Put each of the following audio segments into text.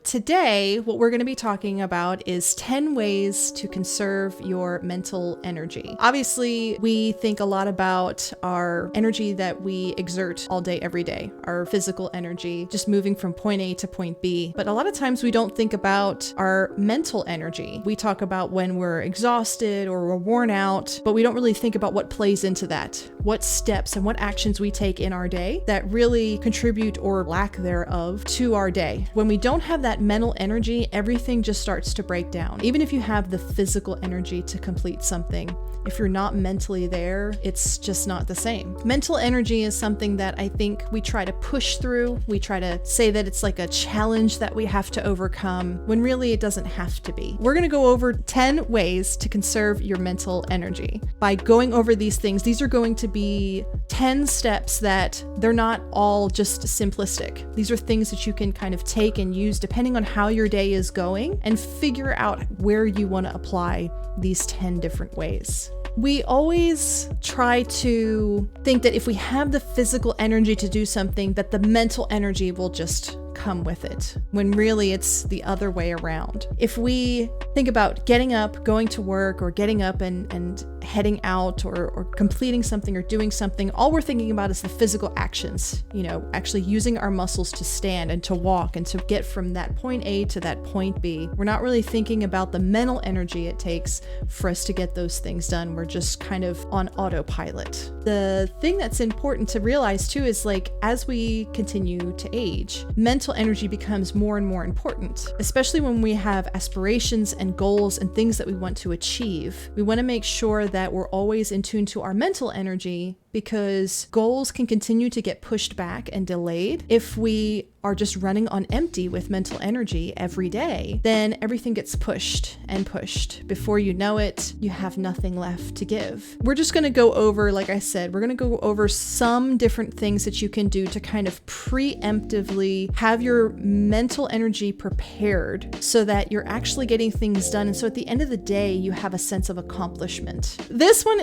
today, what we're going to be talking about is 10 ways to conserve your mental energy. Obviously, we think a lot about our energy that we exert all day, every day, our physical energy, just moving from point A to point B. But a lot of times we don't think about our mental energy. We talk about when we're exhausted or we're worn out, but we don't really think about what plays into that, what steps and what actions we take in our day that really contribute or lack thereof to our day. When we don't have that mental energy, everything just starts to break down. Even if you have the physical energy to complete something, if you're not mentally there, it's just not the same. Mental energy is something that I think we try to push through. We try to say that it's like a challenge that we have to overcome, when really it doesn't have to be. We're going to go over 10 ways to conserve your mental energy. By going over these things, these are going to be 10 steps that they're not all just simplistic. These are things that you can kind of take and use depending on how your day is going and figure out where you want to apply these 10 different ways. We always try to think that if we have the physical energy to do something, that the mental energy will just come with it, when really it's the other way around. If we think about getting up, going to work, or getting up and heading out or completing something or doing something, all we're thinking about is the physical actions, actually using our muscles to stand and to walk and to get from that point A to that point B. We're not really thinking about the mental energy it takes for us to get those things done. We're just kind of on autopilot. The thing that's important to realize too is, like, as we continue to age, mental energy becomes more and more important, especially when we have aspirations and goals and things that we want to achieve. We want to make sure that we're always in tune to our mental energy, because goals can continue to get pushed back and delayed. If we are just running on empty with mental energy every day, then everything gets pushed and pushed. Before you know it, you have nothing left to give. We're just going to go over, like I said, we're going to go over some different things that you can do to kind of preemptively have your mental energy prepared so that you're actually getting things done. And so at the end of the day, you have a sense of accomplishment. This one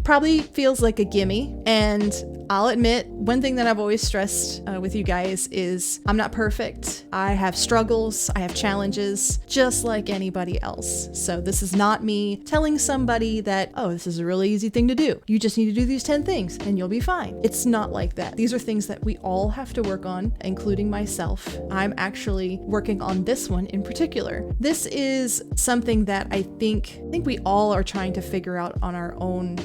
probably feels like a gimme. And I'll admit, one thing that I've always stressed with you guys is I'm not perfect. I have struggles. I have challenges, just like anybody else. So this is not me telling somebody that, oh, this is a really easy thing to do. You just need to do these 10 things and you'll be fine. It's not like that. These are things that we all have to work on, including myself. I'm actually working on this one in particular. This is something that I think we all are trying to figure out on our own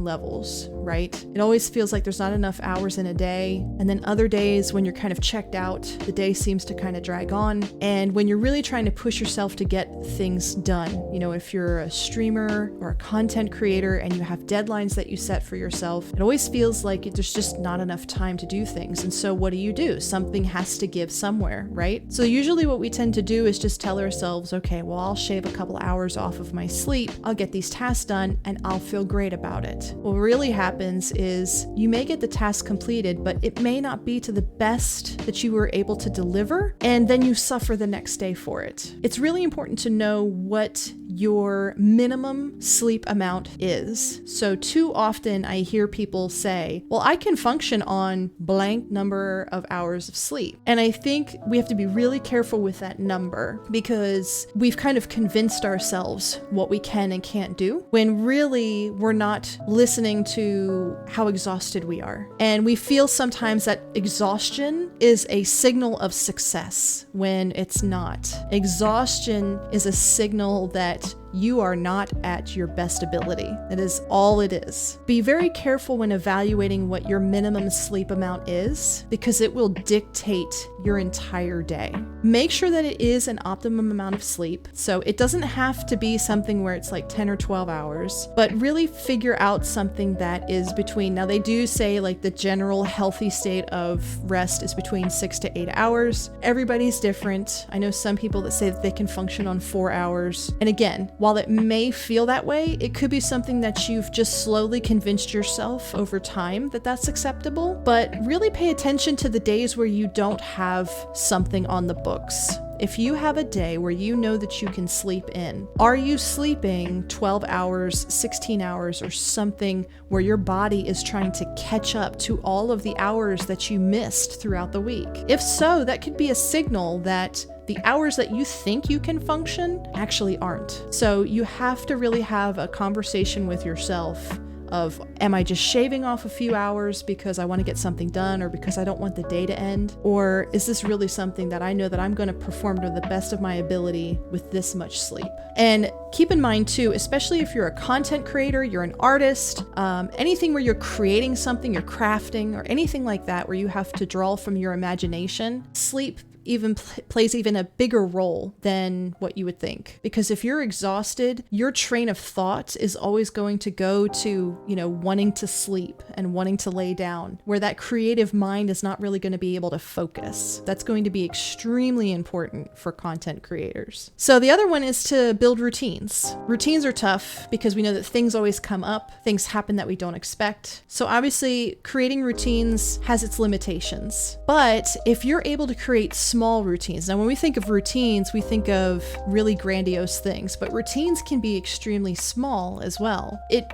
levels, right? It always feels like there's not enough hours in a day. And then other days when you're kind of checked out, the day seems to kind of drag on. And when you're really trying to push yourself to get things done, if you're a streamer or a content creator and you have deadlines that you set for yourself, it always feels like there's just not enough time to do things. And so what do? Something has to give somewhere, right? So usually what we tend to do is just tell ourselves, okay, well, I'll shave a couple hours off of my sleep. I'll get these tasks done and I'll feel great about it. What really happens is you may get the task completed, but it may not be to the best that you were able to deliver, and then you suffer the next day for it. It's really important to know what your minimum sleep amount is. So too often I hear people say, well, I can function on blank number of hours of sleep. And I think we have to be really careful with that number, because we've kind of convinced ourselves what we can and can't do, when really we're not listening to how exhausted we are. And we feel sometimes that exhaustion is a signal of success when it's not. Exhaustion is a signal that you are not at your best ability. That is all it is. Be very careful when evaluating what your minimum sleep amount is, because it will dictate your entire day. Make sure that it is an optimum amount of sleep. So it doesn't have to be something where it's like 10 or 12 hours, but really figure out something that is between. Now they do say like the general healthy state of rest is between 6 to 8 hours. Everybody's different. I know some people that say that they can function on 4 hours. And again, while it may feel that way, it could be something that you've just slowly convinced yourself over time that that's acceptable. But really pay attention to the days where you don't have something on the books. If you have a day where you know that you can sleep in, are you sleeping 12 hours, 16 hours, or something where your body is trying to catch up to all of the hours that you missed throughout the week? If so, that could be a signal that the hours that you think you can function actually aren't. So you have to really have a conversation with yourself of, am I just shaving off a few hours because I want to get something done or because I don't want the day to end? Or is this really something that I know that I'm going to perform to the best of my ability with this much sleep? And keep in mind too, especially if you're a content creator, you're an artist, anything where you're creating something, you're crafting or anything like that, where you have to draw from your imagination, sleep even plays even a bigger role than what you would think. Because if you're exhausted, your train of thought is always going to go to, wanting to sleep and wanting to lay down, where that creative mind is not really going to be able to focus. That's going to be extremely important for content creators. So the other one is to build routines. Routines are tough because we know that things always come up, things happen that we don't expect. So obviously creating routines has its limitations, but if you're able to create small routines. Now, when we think of routines, we think of really grandiose things, but routines can be extremely small as well. It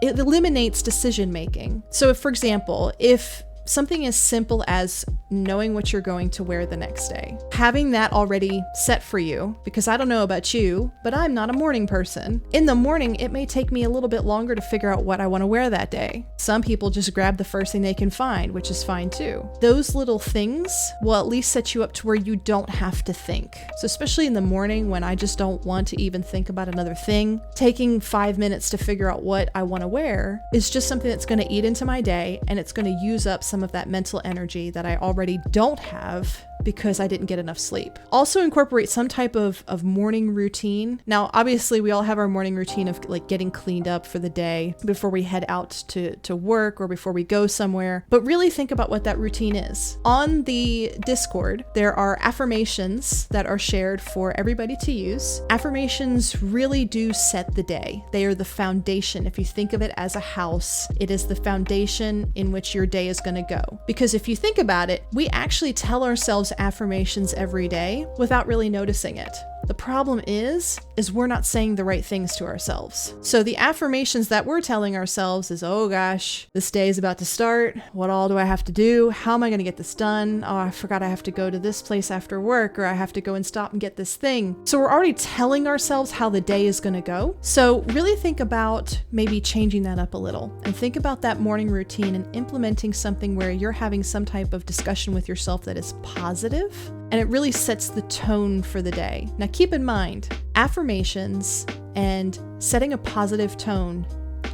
eliminates decision making. So if, for example, if something as simple as knowing what you're going to wear the next day, having that already set for you, because I don't know about you, but I'm not a morning person. In the morning, it may take me a little bit longer to figure out what I want to wear that day. Some people just grab the first thing they can find, which is fine too. Those little things will at least set you up to where you don't have to think. So especially in the morning when I just don't want to even think about another thing, taking 5 minutes to figure out what I want to wear is just something that's going to eat into my day, and it's going to use up some of that mental energy that I already don't have because I didn't get enough sleep. Also incorporate some type of morning routine. Now, obviously we all have our morning routine of like getting cleaned up for the day before we head out to work or before we go somewhere, but really think about what that routine is. On the Discord, there are affirmations that are shared for everybody to use. Affirmations really do set the day. They are the foundation. If you think of it as a house, it is the foundation in which your day is going to go. Because if you think about it, we actually tell ourselves affirmations every day without really noticing it. The problem is we're not saying the right things to ourselves. So the affirmations that we're telling ourselves is, oh gosh, this day is about to start. What all do I have to do? How am I going to get this done? Oh, I forgot I have to go to this place after work, or I have to go and stop and get this thing. So we're already telling ourselves how the day is going to go. So really think about maybe changing that up a little and think about that morning routine and implementing something where you're having some type of discussion with yourself that is positive, and it really sets the tone for the day. Now, keep in mind, affirmations and setting a positive tone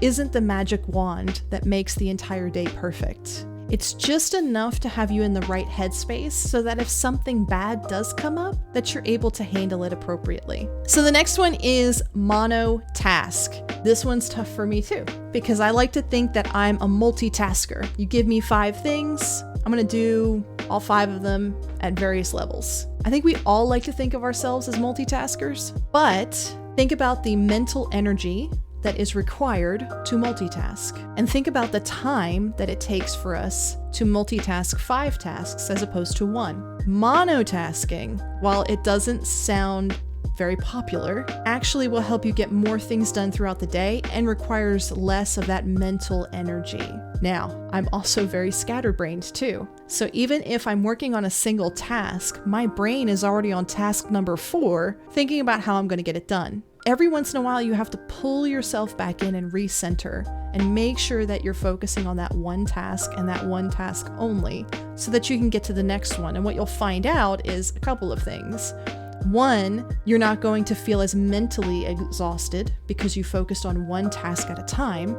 isn't the magic wand that makes the entire day perfect. It's just enough to have you in the right headspace so that if something bad does come up, that you're able to handle it appropriately. So the next one is monotask. This one's tough for me too, because I like to think that I'm a multitasker. You give me 5 things, I'm gonna do all 5 of them at various levels. I think we all like to think of ourselves as multitaskers, but think about the mental energy that is required to multitask. And think about the time that it takes for us to multitask 5 tasks as opposed to 1. Monotasking, while it doesn't sound very popular, actually will help you get more things done throughout the day and requires less of that mental energy. Now, I'm also very scatterbrained too. So even if I'm working on a single task, my brain is already on task number 4, thinking about how I'm going to get it done. Every once in a while, you have to pull yourself back in and recenter and make sure that you're focusing on that one task and that one task only so that you can get to the next one. And what you'll find out is a couple of things. 1, you're not going to feel as mentally exhausted because you focused on one task at a time.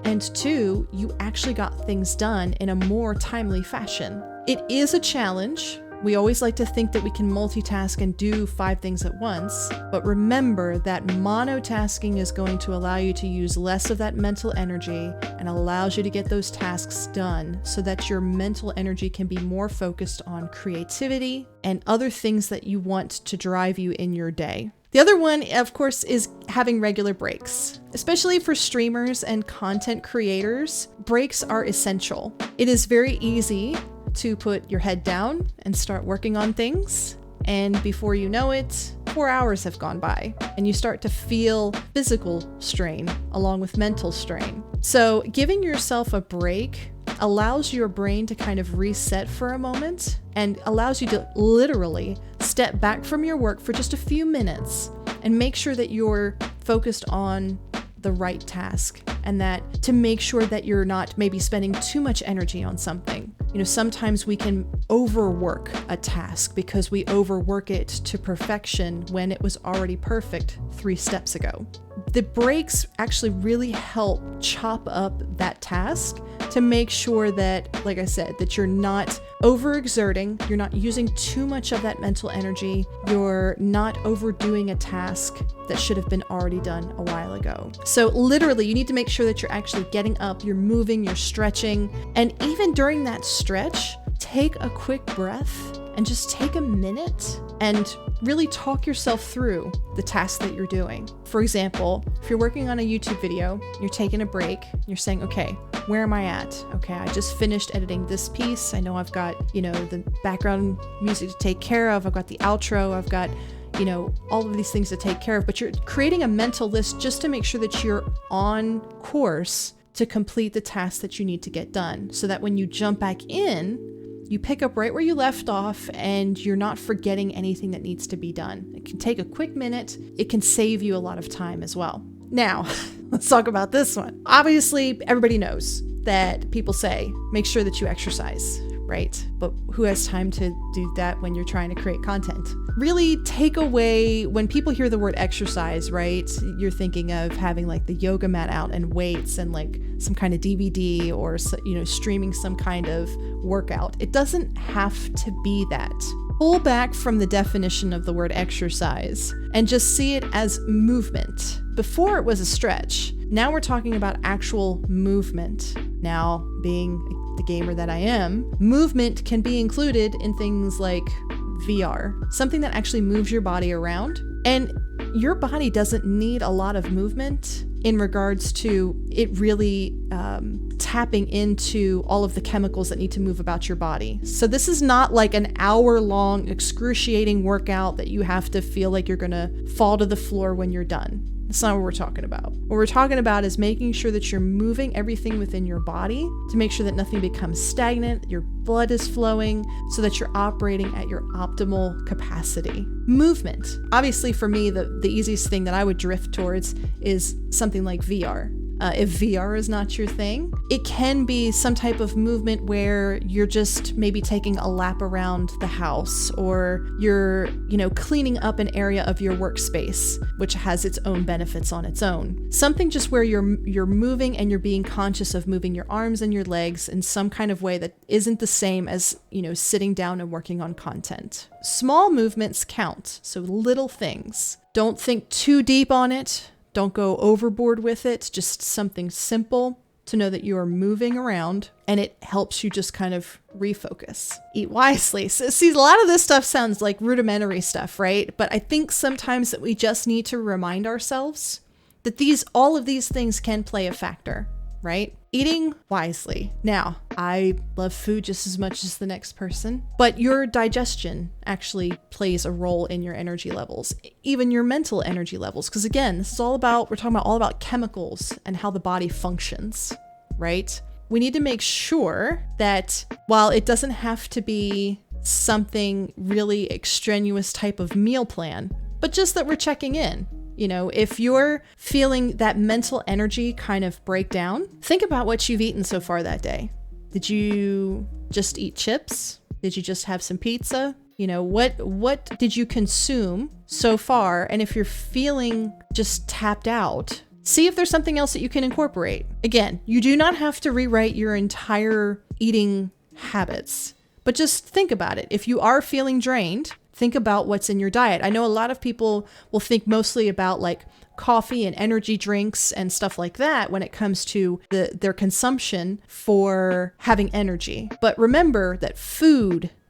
And 2, you actually got things done in a more timely fashion. It is a challenge. We always like to think that we can multitask and do 5 things at once, but remember that monotasking is going to allow you to use less of that mental energy and allows you to get those tasks done so that your mental energy can be more focused on creativity and other things that you want to drive you in your day. The other one, of course, is having regular breaks. Especially for streamers and content creators, breaks are essential. It is very easy to put your head down and start working on things, and before you know it, 4 hours have gone by and you start to feel physical strain along with mental strain. So giving yourself a break allows your brain to kind of reset for a moment and allows you to literally step back from your work for just a few minutes and make sure that you're focused on the right task, and that to make sure that you're not maybe spending too much energy on something. Sometimes we can overwork a task because we overwork it to perfection when it was already perfect 3 steps ago. The breaks actually really help chop up that task to make sure that, like I said, that you're not overexerting, you're not using too much of that mental energy, you're not overdoing a task that should have been already done a while ago. So literally, you need to make sure that you're actually getting up, you're moving, you're stretching, and even during that stretch, take a quick breath and just take a minute and really talk yourself through the task that you're doing. For example, if you're working on a YouTube video, you're taking a break, you're saying, okay, where am I at? Okay, I just finished editing this piece. I know I've got, the background music to take care of. I've got the outro. I've got, all of these things to take care of. But you're creating a mental list just to make sure that you're on course to complete the task that you need to get done, so that when you jump back in, you pick up right where you left off and you're not forgetting anything that needs to be done. It can take a quick minute. It can save you a lot of time as well. Now, let's talk about this one. Obviously, everybody knows that people say, make sure that you exercise, right? But who has time to do that when you're trying to create content? Really take away, when people hear the word exercise, right? You're thinking of having like the yoga mat out and weights and like some kind of DVD or, streaming some kind of workout. It doesn't have to be that. Pull back from the definition of the word exercise and just see it as movement. Before it was a stretch. Now we're talking about actual movement. Now, being the gamer that I am, movement can be included in things like VR, something that actually moves your body around. And your body doesn't need a lot of movement in regards to it really tapping into all of the chemicals that need to move about your body. So this is not like an hour-long excruciating workout that you have to feel like you're gonna fall to the floor when you're done. That's not what we're talking about. What we're talking about is making sure that you're moving everything within your body to make sure that nothing becomes stagnant, your blood is flowing, so that you're operating at your optimal capacity. Movement. Obviously, for me, the easiest thing that I would drift towards is something like VR. If VR is not your thing, it can be some type of movement where you're just maybe taking a lap around the house, or you're, cleaning up an area of your workspace, which has its own benefits on its own. Something just where you're moving and you're being conscious of moving your arms and your legs in some kind of way that isn't the same as, sitting down and working on content. Small movements count, so little things. Don't think too deep on it. Don't go overboard with it, just something simple to know that you are moving around, and it helps you just kind of refocus. Eat wisely. So, see, a lot of this stuff sounds like rudimentary stuff, right? But I think sometimes that we just need to remind ourselves that all of these things can play a factor, right? Eating wisely. Now, I love food just as much as the next person, but your digestion actually plays a role in your energy levels, even your mental energy levels. Because again, we're talking about all about chemicals and how the body functions, right? We need to make sure that while it doesn't have to be something really extraneous type of meal plan, but just that we're checking in. If you're feeling that mental energy kind of break down, think about what you've eaten so far that day. Did you just eat chips? Did you just have some pizza? What did you consume so far? And if you're feeling just tapped out, see if there's something else that you can incorporate. Again, you do not have to rewrite your entire eating habits, but just think about it. If you are feeling drained, think about what's in your diet. I know a lot of people will think mostly about like coffee and energy drinks and stuff like that when it comes to their consumption for having energy. But remember that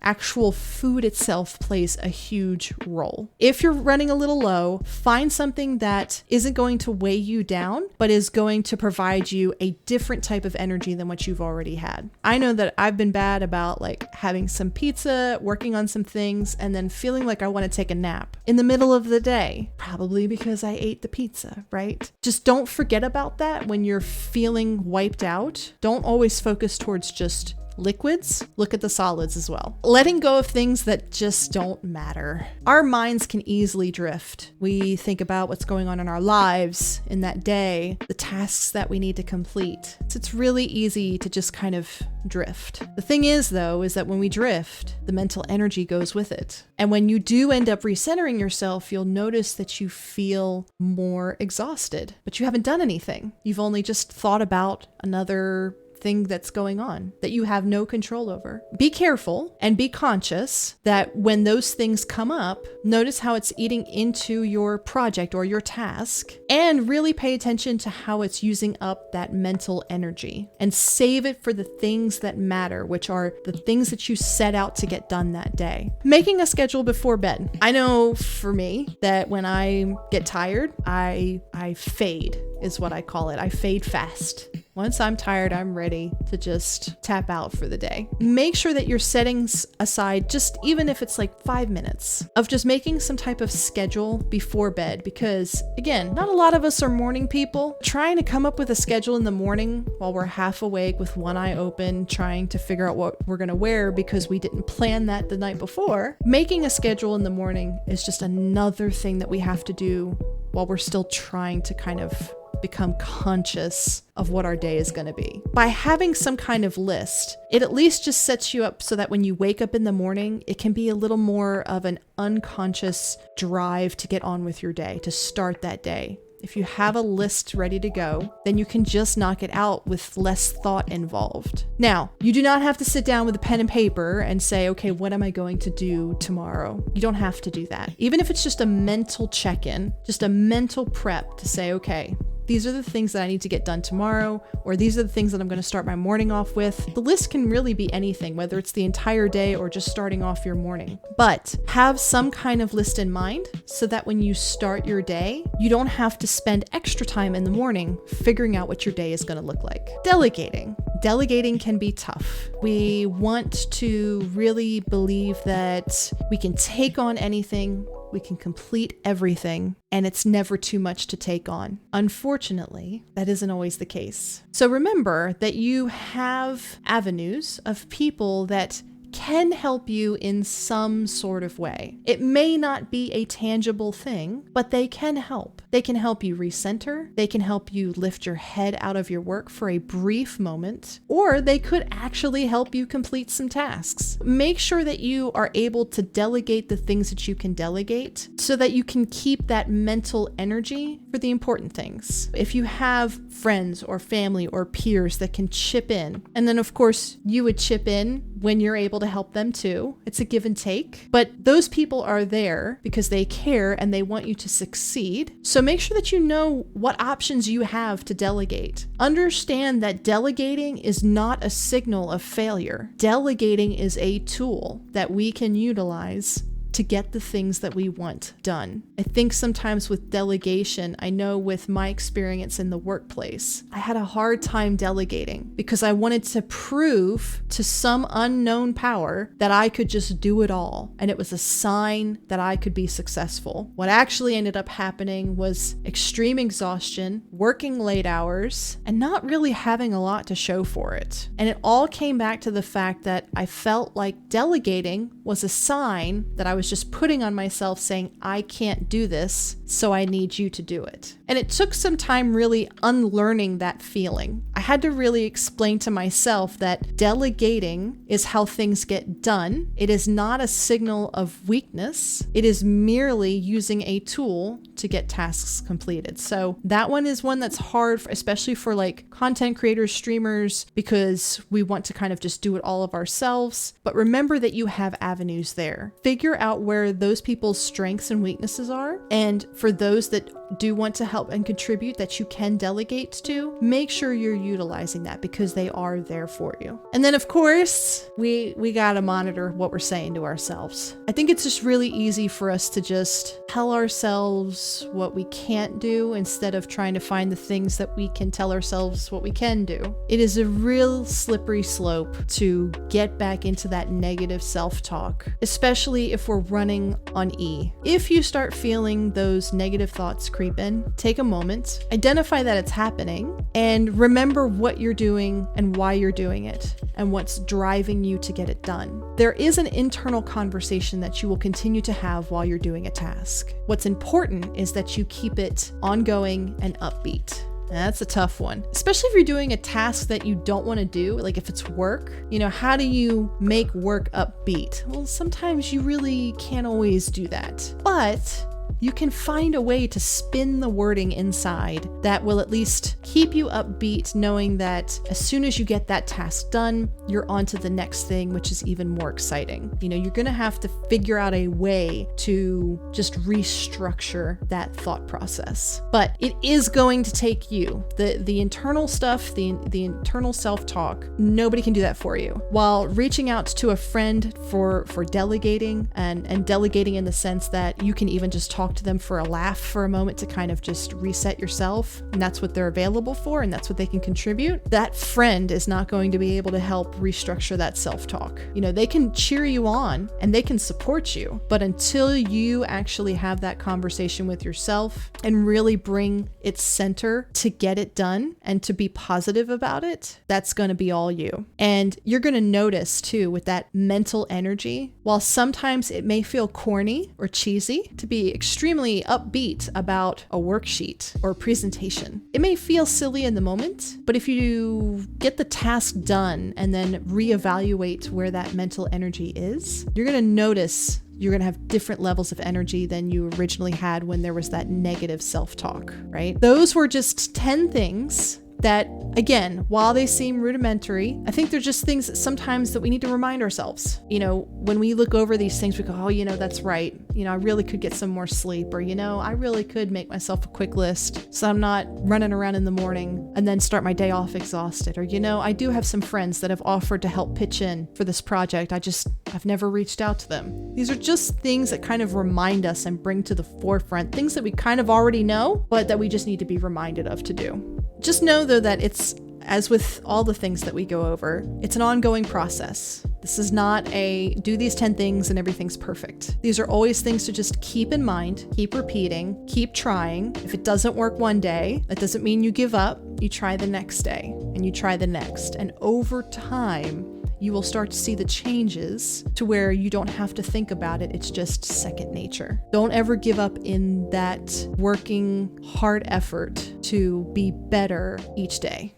actual food itself plays a huge role. If you're running a little low, find something that isn't going to weigh you down, but is going to provide you a different type of energy than what you've already had. I know that I've been bad about like having some pizza, working on some things, and then feeling like I want to take a nap in the middle of the day, probably because I ate the pizza, right? Just don't forget about that when you're feeling wiped out. Don't always focus towards just liquids, look at the solids as well. Letting go of things that just don't matter. Our minds can easily drift. We think about what's going on in our lives in that day, the tasks that we need to complete. So it's really easy to just kind of drift. The thing is, though, is that when we drift, the mental energy goes with it. And when you do end up recentering yourself, you'll notice that you feel more exhausted, but you haven't done anything. You've only just thought about another thing that's going on that you have no control over. Be careful and be conscious that when those things come up, notice how it's eating into your project or your task, and really pay attention to how it's using up that mental energy, and save it for the things that matter, which are the things that you set out to get done that day. Making a schedule before bed. I know for me that when I get tired, I fade is what I call it. I fade fast. Once I'm tired, I'm ready to just tap out for the day. Make sure that you're setting aside, just even if it's like 5 minutes, of just making some type of schedule before bed. Because again, not a lot of us are morning people. Trying to come up with a schedule in the morning while we're half awake with one eye open, trying to figure out what we're gonna wear because we didn't plan that the night before. Making a schedule in the morning is just another thing that we have to do while we're still trying to kind of become conscious of what our day is going to be. By having some kind of list, it at least just sets you up so that when you wake up in the morning, it can be a little more of an unconscious drive to get on with your day, to start that day. If you have a list ready to go, then you can just knock it out with less thought involved. Now, you do not have to sit down with a pen and paper and say, okay, what am I going to do tomorrow? You don't have to do that. Even if it's just a mental check-in, just a mental prep to say, okay, these are the things that I need to get done tomorrow, or these are the things that I'm going to start my morning off with. The list can really be anything, whether it's the entire day or just starting off your morning. But have some kind of list in mind so that when you start your day, you don't have to spend extra time in the morning figuring out what your day is going to look like. Delegating. Delegating can be tough. We want to really believe that we can take on anything, we can complete everything, and it's never too much to take on. Unfortunately, that isn't always the case. So remember that you have avenues of people that can help you in some sort of way. It may not be a tangible thing, but they can help. They can help you recenter. They can help you lift your head out of your work for a brief moment, or they could actually help you complete some tasks. Make sure that you are able to delegate the things that you can delegate so that you can keep that mental energy for the important things. If you have friends or family or peers that can chip in, and then of course you would chip in when you're able to help them too. It's a give and take, but those people are there because they care and they want you to succeed. So make sure that you know what options you have to delegate. Understand that delegating is not a signal of failure. Delegating is a tool that we can utilize to get the things that we want done. I think sometimes with delegation, I know with my experience in the workplace, I had a hard time delegating because I wanted to prove to some unknown power that I could just do it all. And it was a sign that I could be successful. What actually ended up happening was extreme exhaustion, working late hours, and not really having a lot to show for it. And it all came back to the fact that I felt like delegating was a sign that I was just putting on myself saying, I can't do this, so I need you to do it. And it took some time really unlearning that feeling. I had to really explain to myself that delegating is how things get done. It is not a signal of weakness. It is merely using a tool to get tasks completed. So that one is one that's hard, especially for like content creators, streamers, because we want to kind of just do it all of ourselves. But remember that you have avenues there. Figure out where those people's strengths and weaknesses are. And for those that do want to help and contribute that you can delegate to, make sure you're utilizing that because they are there for you. And then of course, we gotta monitor what we're saying to ourselves. I think it's just really easy for us to just tell ourselves what we can't do instead of trying to find the things that we can tell ourselves what we can do. It is a real slippery slope to get back into that negative self-talk self-talk, especially if we're running on E. If you start feeling those negative thoughts creep in, take a moment, identify that it's happening, and remember what you're doing and why you're doing it, and what's driving you to get it done. There is an internal conversation that you will continue to have while you're doing a task. What's important is that you keep it ongoing and upbeat. That's a tough one, especially if you're doing a task that you don't want to do, like if it's work. How do you make work upbeat? Well, sometimes you really can't always do that, but you can find a way to spin the wording inside that will at least keep you upbeat, knowing that as soon as you get that task done, you're on to the next thing, which is even more exciting. You're going to have to figure out a way to just restructure that thought process. But it is going to take you. The internal stuff, the internal self-talk, nobody can do that for you. While reaching out to a friend for delegating and delegating in the sense that you can even just talk to them for a laugh for a moment to kind of just reset yourself, and that's what they're available for, and that's what they can contribute. That friend is not going to be able to help restructure that self-talk. They can cheer you on and they can support you, but until you actually have that conversation with yourself and really bring it center to get it done and to be positive about it, that's going to be all you. And you're going to notice too, with that mental energy, while sometimes it may feel corny or cheesy to be extremely upbeat about a worksheet or a presentation. It may feel silly in the moment, but if you get the task done and then reevaluate where that mental energy is, you're going to notice you're going to have different levels of energy than you originally had when there was that negative self-talk, right? Those were just 10 things that, again, while they seem rudimentary, I think they're just things that sometimes that we need to remind ourselves. When we look over these things, we go, oh, that's right. I really could get some more sleep, or, I really could make myself a quick list so I'm not running around in the morning and then start my day off exhausted. Or, I do have some friends that have offered to help pitch in for this project. I've never reached out to them. These are just things that kind of remind us and bring to the forefront things that we kind of already know, but that we just need to be reminded of to do. Just know, though, that it's, as with all the things that we go over, it's an ongoing process. This is not a do these 10 things and everything's perfect. These are always things to just keep in mind, keep repeating, keep trying. If it doesn't work one day, that doesn't mean you give up. You try the next day and you try the next. And over time, you will start to see the changes to where you don't have to think about it. It's just second nature. Don't ever give up in that working hard effort to be better each day.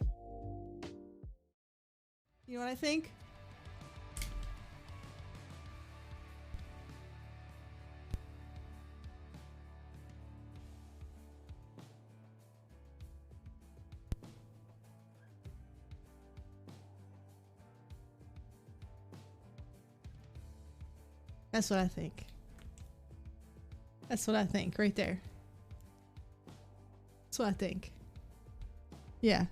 You know what I think? That's what I think. That's what I think right there. That's what I think. Yeah.